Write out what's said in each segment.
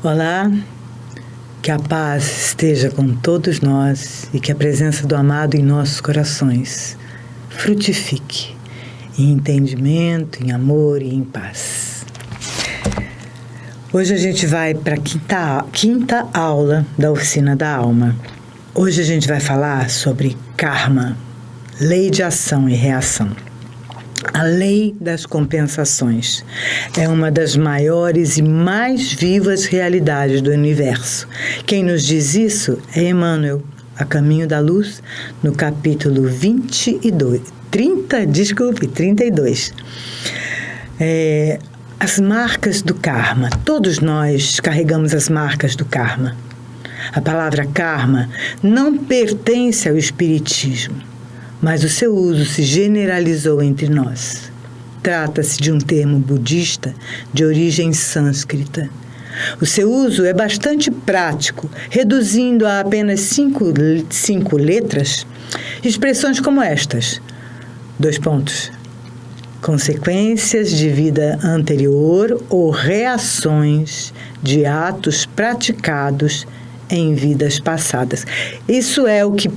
Olá, que a paz esteja com todos nós e que a presença do amado em nossos corações frutifique em entendimento, em amor e em paz. Hoje a gente vai para a quinta aula da Oficina da Alma. Hoje a gente vai falar sobre karma, lei de ação e reação. A lei das compensações é uma das maiores e mais vivas realidades do universo. Quem nos diz isso é Emmanuel, A Caminho da Luz, no capítulo 32. As marcas do karma. Todos nós carregamos as marcas do karma. A palavra karma não pertence ao espiritismo, mas o seu uso se generalizou entre nós. Trata-se de um termo budista de origem sânscrita. O seu uso é bastante prático, reduzindo a apenas cinco letras expressões como estas. : consequências de vida anterior ou reações de atos praticados em vidas passadas. Isso é o que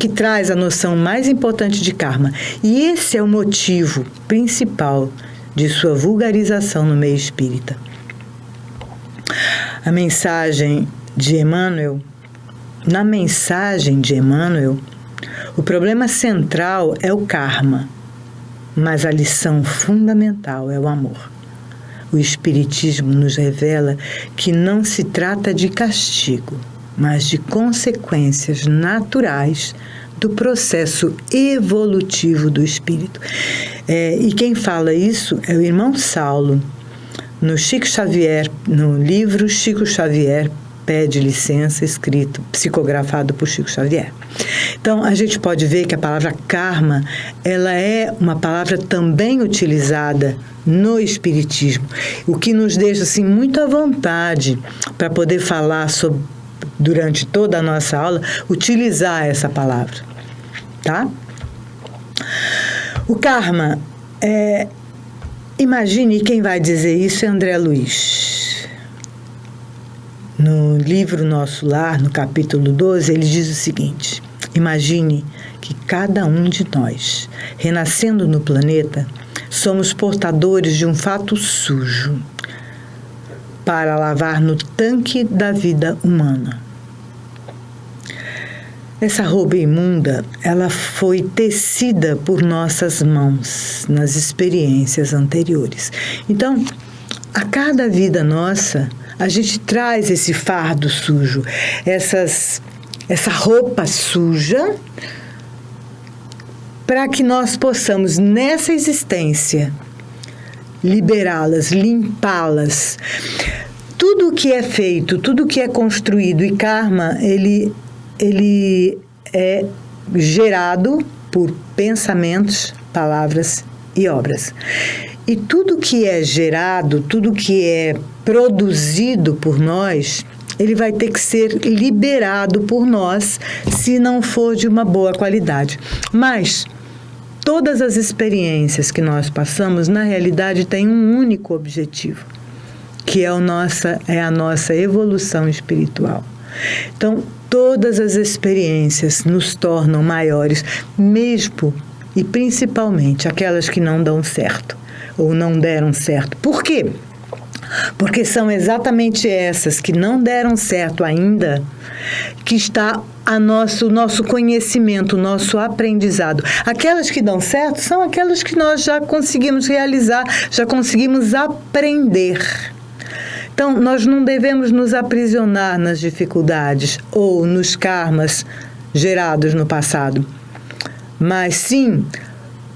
traz a noção mais importante de karma. E esse é o motivo principal de sua vulgarização no meio espírita. Na mensagem de Emmanuel, o problema central é o karma, mas a lição fundamental é o amor. O Espiritismo nos revela que não se trata de castigo, mas de consequências naturais do processo evolutivo do espírito. E quem fala isso é o irmão Saulo, no livro Chico Xavier Pede Licença, psicografado por Chico Xavier. Então, a gente pode ver que a palavra karma, ela é uma palavra também utilizada no Espiritismo, o que nos deixa assim, muito à vontade para poder falar durante toda a nossa aula, utilizar essa palavra, tá? O karma, imagine, quem vai dizer isso é André Luiz. No livro Nosso Lar, no capítulo 12, ele diz o seguinte: imagine que cada um de nós, renascendo no planeta, somos portadores de um fato sujo para lavar no tanque da vida humana. Essa roupa imunda, ela foi tecida por nossas mãos nas experiências anteriores. Então, a cada vida nossa, a gente traz esse fardo sujo, essa roupa suja, para que nós possamos, nessa existência, liberá-las, limpá-las. Tudo que é feito, tudo que é construído, e karma, ele é gerado por pensamentos, palavras e obras. E tudo que é gerado, tudo que é produzido por nós, ele vai ter que ser liberado por nós, se não for de uma boa qualidade. Mas todas as experiências que nós passamos, na realidade, têm um único objetivo, que é a nossa evolução espiritual. Então, todas as experiências nos tornam maiores, mesmo e principalmente aquelas que não dão certo ou não deram certo. Por quê? Porque são exatamente essas que não deram certo ainda que está o nosso conhecimento, o nosso aprendizado. Aquelas que dão certo são aquelas que nós já conseguimos realizar, já conseguimos aprender. Então, nós não devemos nos aprisionar nas dificuldades ou nos karmas gerados no passado, mas sim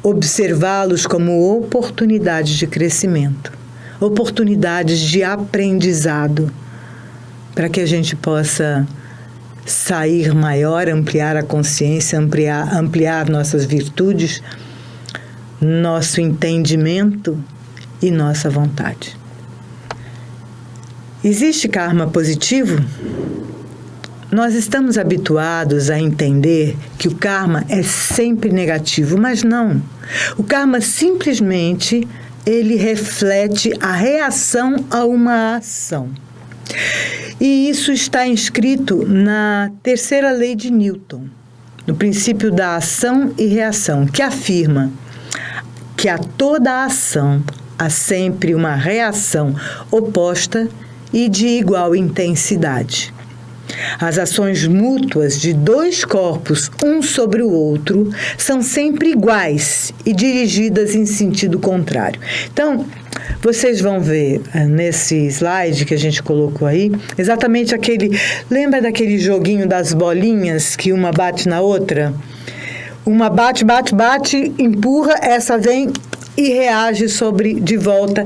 observá-los como oportunidades de crescimento, oportunidades de aprendizado, para que a gente possa sair maior, ampliar a consciência, ampliar nossas virtudes, nosso entendimento e nossa vontade. Existe karma positivo? Nós estamos habituados a entender que o karma é sempre negativo, mas não. O karma simplesmente ele reflete a reação a uma ação. E isso está inscrito na terceira lei de Newton, no princípio da ação e reação, que afirma que a toda ação há sempre uma reação oposta e de igual intensidade. As ações mútuas de dois corpos, um sobre o outro, são sempre iguais e dirigidas em sentido contrário. Então, vocês vão ver nesse slide que a gente colocou aí, exatamente aquele... Lembra daquele joguinho das bolinhas que uma bate na outra? Uma bate, empurra, essa vem e reage de volta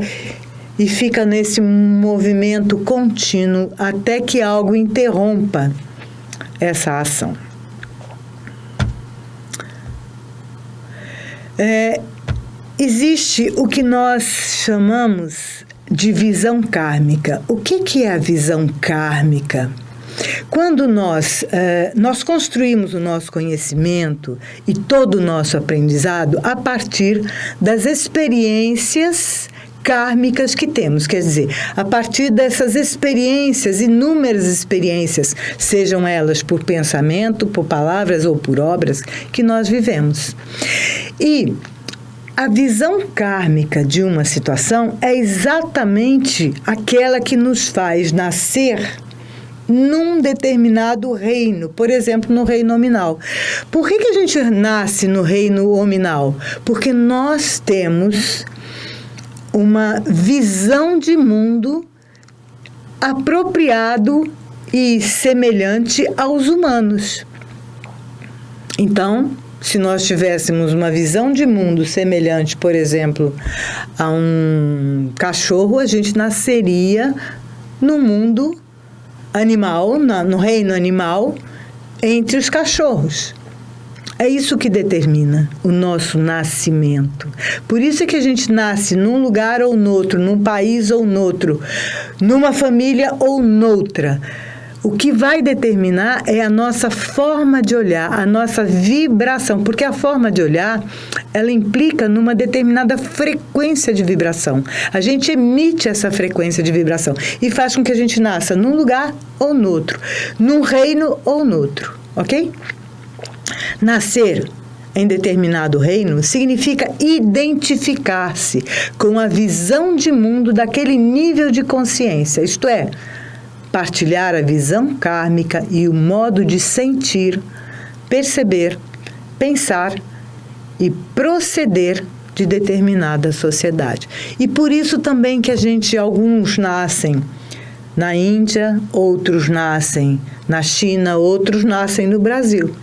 e fica nesse movimento contínuo até que algo interrompa essa ação. Existe o que nós chamamos de visão kármica. O que é a visão kármica? Quando nós construímos o nosso conhecimento e todo o nosso aprendizado a partir das experiências kármicas que temos, quer dizer, a partir dessas experiências, inúmeras experiências, sejam elas por pensamento, por palavras ou por obras, que nós vivemos. E a visão kármica de uma situação é exatamente aquela que nos faz nascer num determinado reino, por exemplo, no reino nominal. Por que a gente nasce no reino nominal? Porque nós temos uma visão de mundo apropriado e semelhante aos humanos. Então, se nós tivéssemos uma visão de mundo semelhante, por exemplo, a um cachorro, a gente nasceria no mundo animal, no reino animal, entre os cachorros. É isso que determina o nosso nascimento. Por isso é que a gente nasce num lugar ou noutro, num país ou noutro, numa família ou noutra. O que vai determinar é a nossa forma de olhar, a nossa vibração, porque a forma de olhar, ela implica numa determinada frequência de vibração. A gente emite essa frequência de vibração e faz com que a gente nasça num lugar ou noutro, num reino ou noutro, ok? Nascer em determinado reino significa identificar-se com a visão de mundo daquele nível de consciência, isto é, partilhar a visão kármica e o modo de sentir, perceber, pensar e proceder de determinada sociedade. E por isso também que alguns nascem na Índia, outros nascem na China, outros nascem no Brasil.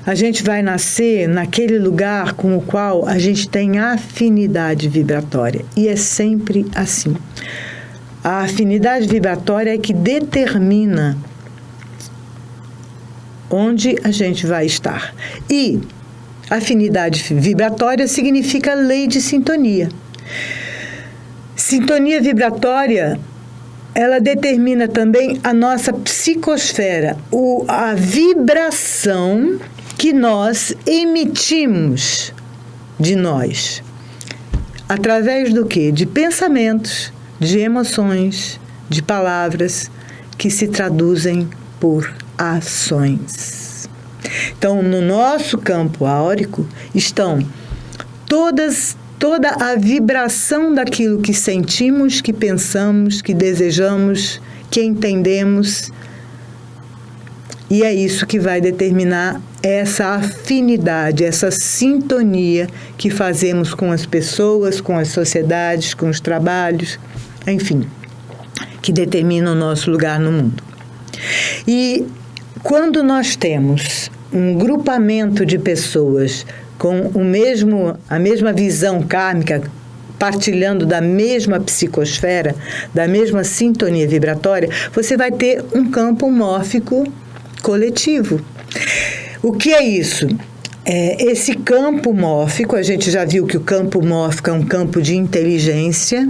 A gente vai nascer naquele lugar com o qual a gente tem afinidade vibratória. E é sempre assim. A afinidade vibratória é que determina onde a gente vai estar. E afinidade vibratória significa lei de sintonia. Sintonia vibratória, ela determina também a nossa psicosfera, a vibração que nós emitimos de nós. Através do quê? De pensamentos, de emoções, de palavras que se traduzem por ações. Então, no nosso campo áurico estão toda a vibração daquilo que sentimos, que pensamos, que desejamos, que entendemos. E é isso que vai determinar essa afinidade, essa sintonia que fazemos com as pessoas, com as sociedades, com os trabalhos, enfim, que determina o nosso lugar no mundo. E quando nós temos um grupamento de pessoas com a mesma visão kármica, partilhando da mesma psicosfera, da mesma sintonia vibratória, você vai ter um campo mórfico coletivo. O que é isso? Esse campo mórfico, a gente já viu que o campo mórfico é um campo de inteligência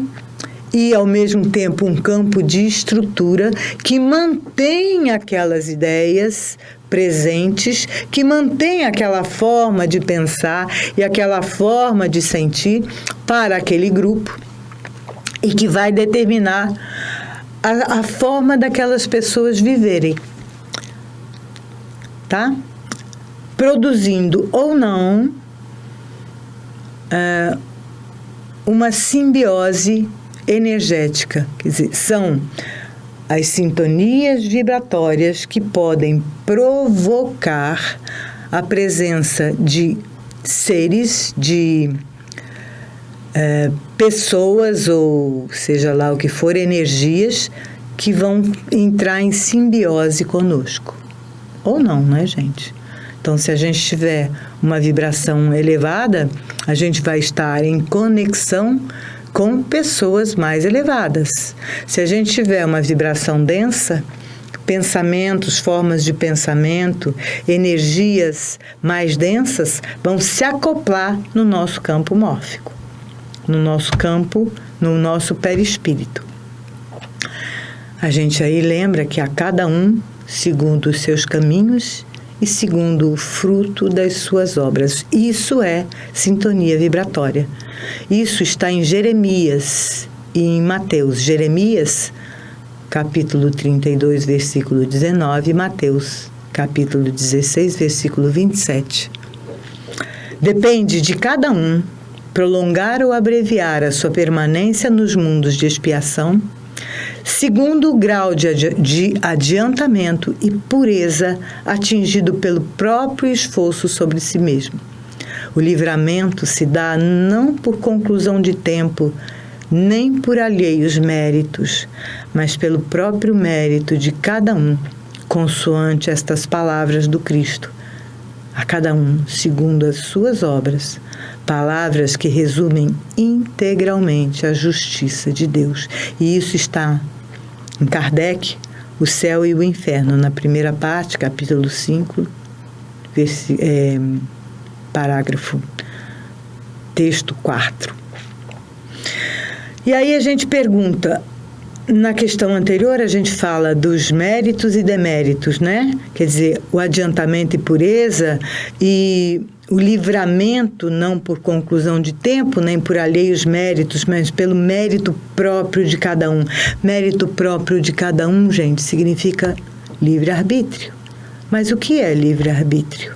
e, ao mesmo tempo, um campo de estrutura que mantém aquelas ideias presentes, que mantém aquela forma de pensar e aquela forma de sentir para aquele grupo e que vai determinar a forma daquelas pessoas viverem, tá? Produzindo ou não uma simbiose energética. Quer dizer, são as sintonias vibratórias que podem provocar a presença de seres, de pessoas, ou seja lá o que for, energias que vão entrar em simbiose conosco. Ou não, né, gente? Então, se a gente tiver uma vibração elevada, a gente vai estar em conexão com pessoas mais elevadas. Se a gente tiver uma vibração densa, pensamentos, formas de pensamento, energias mais densas vão se acoplar no nosso campo mórfico, no nosso campo, no nosso perispírito. A gente aí lembra que a cada um, segundo os seus caminhos e segundo o fruto das suas obras. Isso é sintonia vibratória. Isso está em Jeremias e em Mateus. Jeremias, capítulo 32, versículo 19, e Mateus, capítulo 16, versículo 27. Depende de cada um prolongar ou abreviar a sua permanência nos mundos de expiação, segundo o grau de adiantamento e pureza atingido pelo próprio esforço sobre si mesmo. O livramento se dá não por conclusão de tempo, nem por alheios méritos, mas pelo próprio mérito de cada um, consoante estas palavras do Cristo. A cada um, segundo as suas obras, palavras que resumem integralmente a justiça de Deus. E isso está em Kardec, O Céu e o Inferno, na primeira parte, capítulo 5, parágrafo, texto 4. E aí a gente pergunta, na questão anterior a gente fala dos méritos e deméritos, né? Quer dizer, o adiantamento e pureza e o livramento não por conclusão de tempo, nem por alheios méritos, mas pelo mérito próprio de cada um. Mérito próprio de cada um, gente, significa livre-arbítrio. Mas o que é livre-arbítrio?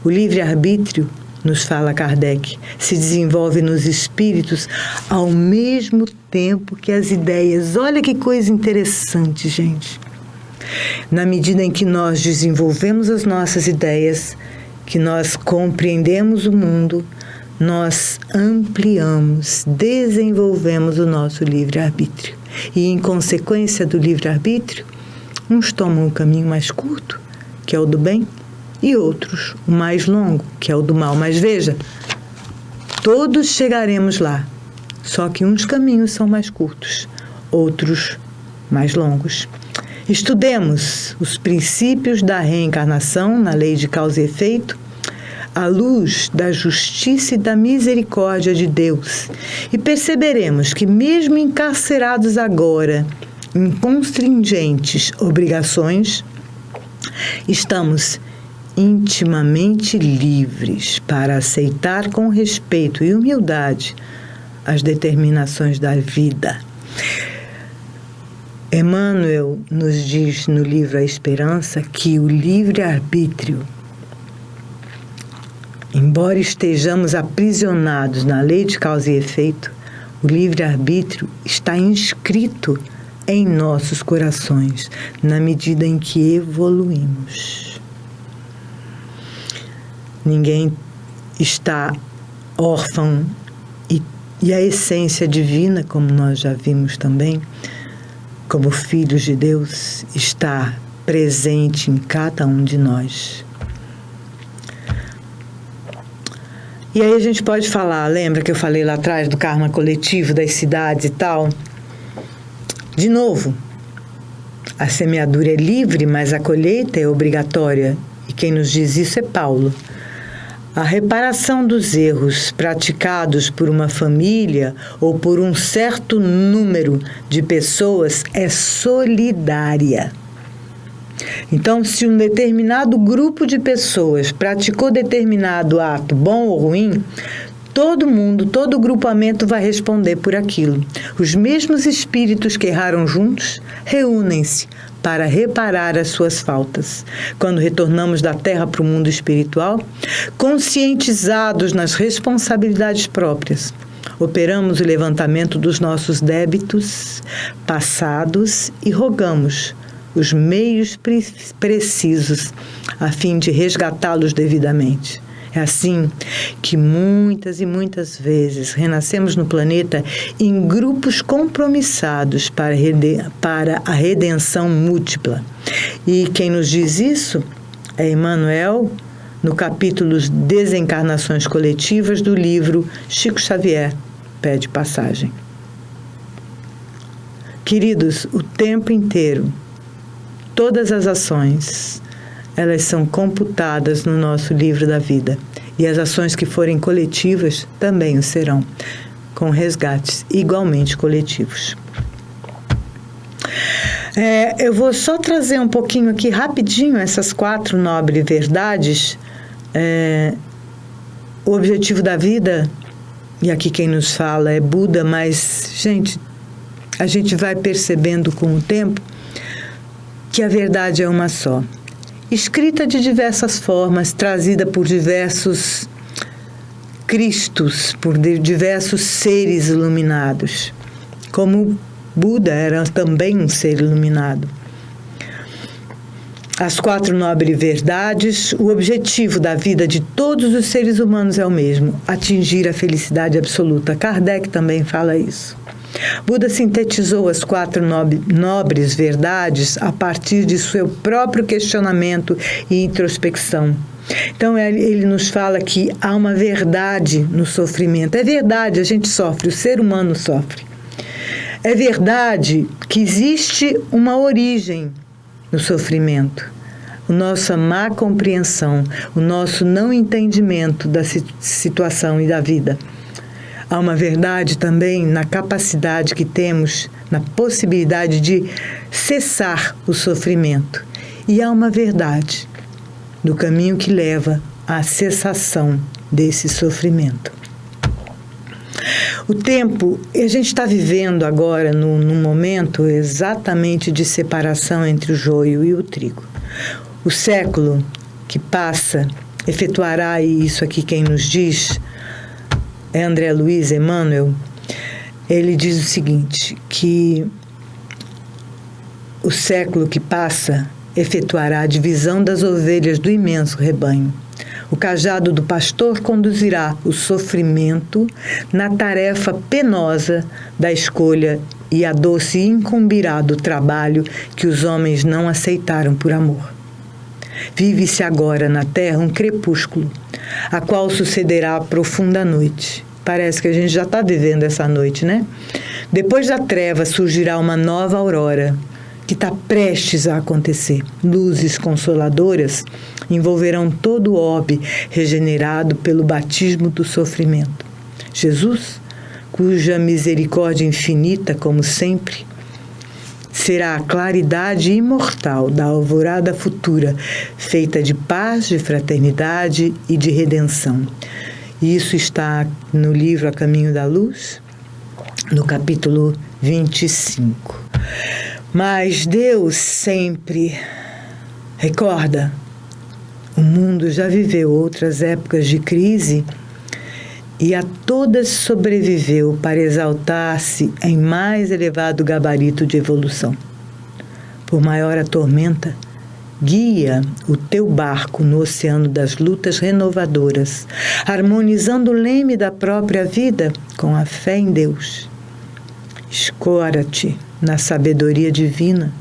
O livre-arbítrio, nos fala Kardec, se desenvolve nos espíritos ao mesmo tempo que as ideias. Olha que coisa interessante, gente. Na medida em que nós desenvolvemos as nossas ideias, que nós compreendemos o mundo, nós ampliamos, desenvolvemos o nosso livre-arbítrio. E, em consequência do livre-arbítrio, uns tomam o caminho mais curto, que é o do bem, e outros o mais longo, que é o do mal. Mas veja, todos chegaremos lá, só que uns caminhos são mais curtos, outros mais longos. Estudemos os princípios da reencarnação na lei de causa e efeito, à luz da justiça e da misericórdia de Deus, e perceberemos que, mesmo encarcerados agora em constringentes obrigações, estamos intimamente livres para aceitar com respeito e humildade as determinações da vida. Emmanuel nos diz no livro A Esperança que o livre-arbítrio, embora estejamos aprisionados na lei de causa e efeito, o livre-arbítrio está inscrito em nossos corações na medida em que evoluímos. Ninguém está órfão e a essência divina, como nós já vimos também, como filhos de Deus, está presente em cada um de nós. E aí a gente pode falar, lembra que eu falei lá atrás do karma coletivo, das cidades e tal? De novo, a semeadura é livre, mas a colheita é obrigatória. E quem nos diz isso é Paulo. A reparação dos erros praticados por uma família ou por um certo número de pessoas é solidária. Então, se um determinado grupo de pessoas praticou determinado ato, bom ou ruim, Todo mundo, todo grupamento vai responder por aquilo. Os mesmos espíritos que erraram juntos reúnem-se para reparar as suas faltas. Quando retornamos da Terra para o mundo espiritual, conscientizados nas responsabilidades próprias, operamos o levantamento dos nossos débitos passados e rogamos os meios precisos a fim de resgatá-los devidamente. É assim que muitas e muitas vezes renascemos no planeta em grupos compromissados para a redenção múltipla. E quem nos diz isso é Emmanuel, no capítulo Desencarnações Coletivas do livro Chico Xavier Pede Passagem. Queridos, o tempo inteiro, todas as ações, elas são computadas no nosso livro da vida. E as ações que forem coletivas também o serão, com resgates igualmente coletivos. Eu vou só trazer um pouquinho aqui, rapidinho, essas 4 nobres verdades. O objetivo da vida, e aqui quem nos fala é Buda, mas, gente, a gente vai percebendo com o tempo que a verdade é uma só. Escrita de diversas formas, trazida por diversos Cristos, por diversos seres iluminados, como Buda era também um ser iluminado. As 4 nobres verdades, o objetivo da vida de todos os seres humanos é o mesmo, atingir a felicidade absoluta. Kardec também fala isso. Buda sintetizou as 4 nobres verdades a partir de seu próprio questionamento e introspecção. Então, ele nos fala que há uma verdade no sofrimento. É verdade, a gente sofre, o ser humano sofre. É verdade que existe uma origem no sofrimento. A nossa má compreensão, o nosso não entendimento da situação e da vida. Há uma verdade também na capacidade que temos, na possibilidade de cessar o sofrimento. E há uma verdade no caminho que leva à cessação desse sofrimento. O tempo, a gente está vivendo agora num momento exatamente de separação entre o joio e o trigo. O século que passa efetuará, e isso aqui quem nos diz é André Luiz Emmanuel. Ele diz o seguinte, que o século que passa efetuará a divisão das ovelhas do imenso rebanho. O cajado do pastor conduzirá o sofrimento na tarefa penosa da escolha e a dor se incumbirá do trabalho que os homens não aceitaram por amor. Vive-se agora na terra um crepúsculo, a qual sucederá a profunda noite. Parece que a gente já está vivendo essa noite, né? Depois da treva surgirá uma nova aurora, que está prestes a acontecer. Luzes consoladoras envolverão todo o orbe regenerado pelo batismo do sofrimento. Jesus, cuja misericórdia infinita, como sempre, será a claridade imortal da alvorada futura, feita de paz, de fraternidade e de redenção. Isso está no livro A Caminho da Luz, no capítulo 25. Mas Deus sempre recorda, o mundo já viveu outras épocas de crise e a todas sobreviveu para exaltar-se em mais elevado gabarito de evolução. Por maior a tormenta, guia o teu barco no oceano das lutas renovadoras, harmonizando o leme da própria vida com a fé em Deus. Escora-te na sabedoria divina,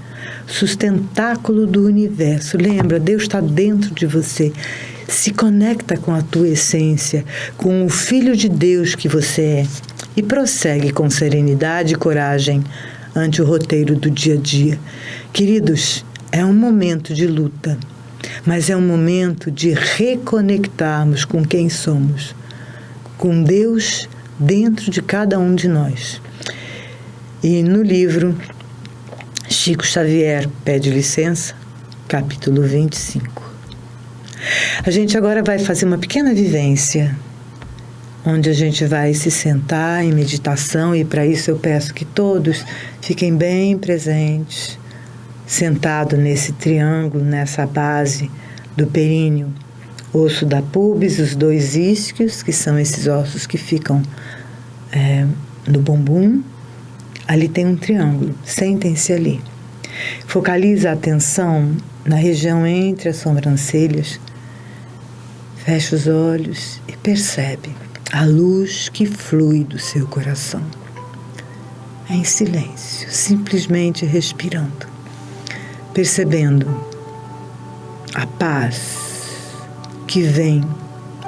sustentáculo do universo. Lembra, Deus está dentro de você. Se conecta com a tua essência, com o Filho de Deus que você é, e prossegue com serenidade e coragem ante o roteiro do dia a dia. Queridos, é um momento de luta, mas é um momento de reconectarmos com quem somos, com Deus dentro de cada um de nós. E no livro Chico Xavier Pede Licença, capítulo 25. A gente agora vai fazer uma pequena vivência onde a gente vai se sentar em meditação, e para isso eu peço que todos fiquem bem presentes, sentado nesse triângulo, nessa base do períneo, osso da púbis, os dois isquios, que são esses ossos que ficam no bumbum. Ali tem um triângulo, sentem-se ali. Focaliza a atenção na região entre as sobrancelhas, fecha os olhos e percebe a luz que flui do seu coração. Em silêncio, simplesmente respirando, percebendo a paz que vem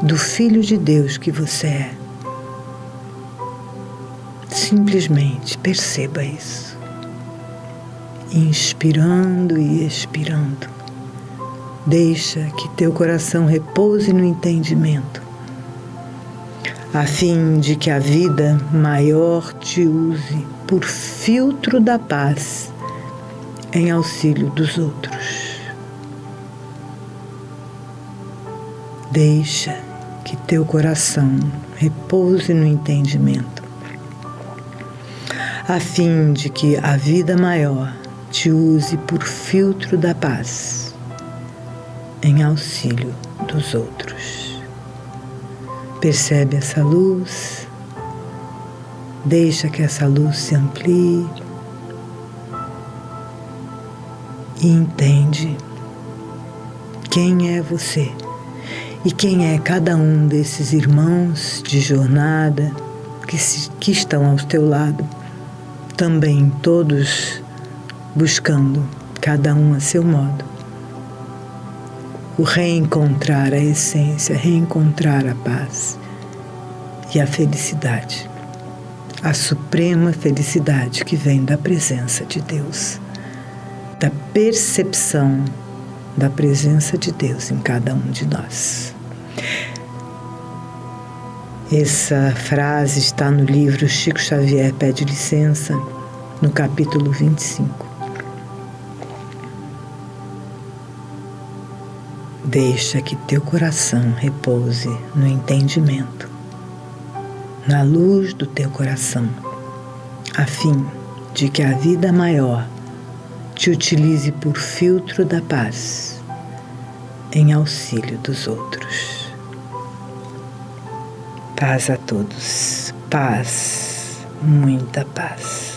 do Filho de Deus que você é. Simplesmente perceba isso. Inspirando e expirando. Deixa que teu coração repouse no entendimento, a fim de que a vida maior te use por filtro da paz em auxílio dos outros. Deixa que teu coração repouse no entendimento, a fim de que a vida maior te use por filtro da paz em auxílio dos outros. Percebe essa luz, deixa que essa luz se amplie e entende quem é você e quem é cada um desses irmãos de jornada que estão ao teu lado, também todos buscando, cada um a seu modo, o reencontrar a essência, reencontrar a paz e a felicidade, a suprema felicidade que vem da presença de Deus, da percepção da presença de Deus em cada um de nós. Essa frase está no livro Chico Xavier Pede Licença, no capítulo 25. Deixa que teu coração repouse no entendimento, na luz do teu coração, a fim de que a vida maior te utilize por filtro da paz em auxílio dos outros. Paz a todos, paz, muita paz.